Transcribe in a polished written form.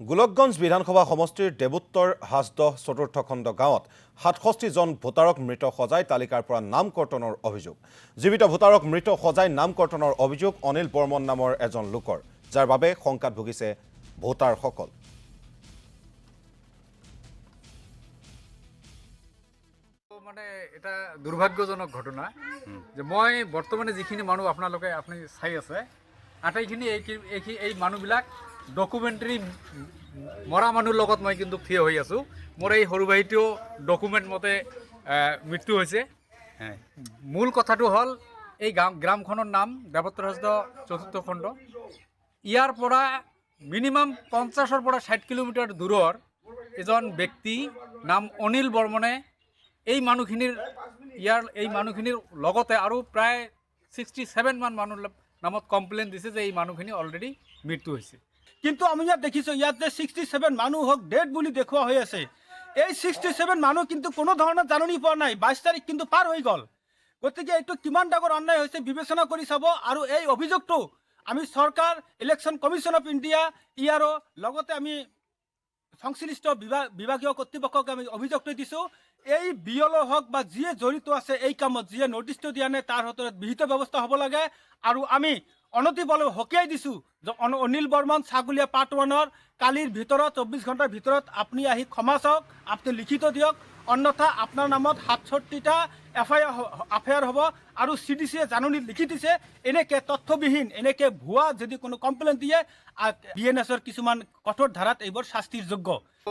গোলকগঞ্জ বিধানসভা সমষ্টিৰ দেৱোত্তৰ হাজদহ চতুৰ্থ খণ্ড গাঁৱত ৬৭ জন ভোটাৰক মৃত সজাই তালিকাৰ পৰা নাম কৰ্তনৰ অভিযোগ। জীৱিত ভোটাৰক মৃত সজাই নাম কৰ্তনৰ অভিযোগ অনিল বৰ্মন নামৰ এজন লোকৰ, যাৰ বাবে শংকাত ভুগিছে ভোটাৰসকল। মানে এটা দুৰ্ভাগ্যজনক ঘটনা যে মই বৰ্তমানে যিখিনি মানুহ আপোনালোকে আপুনি চাই আছে আটাইখিনি এই মানুহবিলাক ডকুমেণ্টাৰী মৰা মানুহৰ লগত মই কিন্তু থিয় হৈ আছোঁ। মোৰ এই সৰু ভাইটিও ডকুমেণ্ট মতে মৃত্যু হৈছে। মূল কথাটো হ'ল এই গ্ৰামখনৰ নাম দেৱোত্তৰ হাজদহ চতুৰ্থ খণ্ড। ইয়াৰ পৰা মিনিমাম 50-ৰ পৰা 60 কিলোমিটাৰ দূৰৰ এজন ব্যক্তি নাম অনিল বৰ্মনে এই মানুহখিনিৰ লগতে আৰু প্ৰায় 67 মান মানুহৰ নামত কমপ্লেইন দিছে যে এই মানুহখিনি অলৰেডি মৃত্যু হৈছে। কিন্তু আমি ইয়াত দেখিছোঁ ইয়াত যে 67 মানুহ হওক ডেড বুলি দেখুওৱা হৈ আছে। এই 67 মানুহ কিন্তু কোনো ধৰণৰ জাননী পোৱা নাই। 22 তাৰিখ কিন্তু পাৰ হৈ গ'ল। গতিকে এইটো কিমান ডাঙৰ অন্যায় হৈছে বিবেচনা কৰি চাব। আৰু এই অভিযোগটো আমি চৰকাৰ, ইলেকশ্যন কমিশ্যন অফ ইণ্ডিয়া, ইয়াৰো লগতে আমি সংশ্লিষ্ট বিভাগীয় কৰ্তৃপক্ষক আমি অভিযোগটো দিছোঁ। এই বিয়লো হওক বা যিয়ে জড়িত আছে এই কামত, যিয়ে নটিচটো দিয়া নাই তাৰ হাতত বিহিত ব্যৱস্থা হ'ব লাগে। আৰু আমি অনতিপলমে সকীয়াই দিছোঁ যে অনিল বৰ্মন ছাগুলীয়া পাৰ্ট 1-ৰ কালিৰ ভিতৰত 24 ঘণ্টাৰ ভিতৰত আপুনি আহি ক্ষমা চাওক, আপুনি লিখিত দিয়ক, অন্যথা আপোনাৰ নামত 67টা এফআইআৰ হ'ব। আৰু CDC-য়ে জাননী লিখি দিছে এনেকৈ তথ্যবিহীন, এনেকৈ ভুৱা যদি কোনো কমপ্লেইন দিয়ে BNS-ৰ কিছুমান কঠোৰ ধাৰাত এইবোৰ শাস্তিৰ যোগ্য।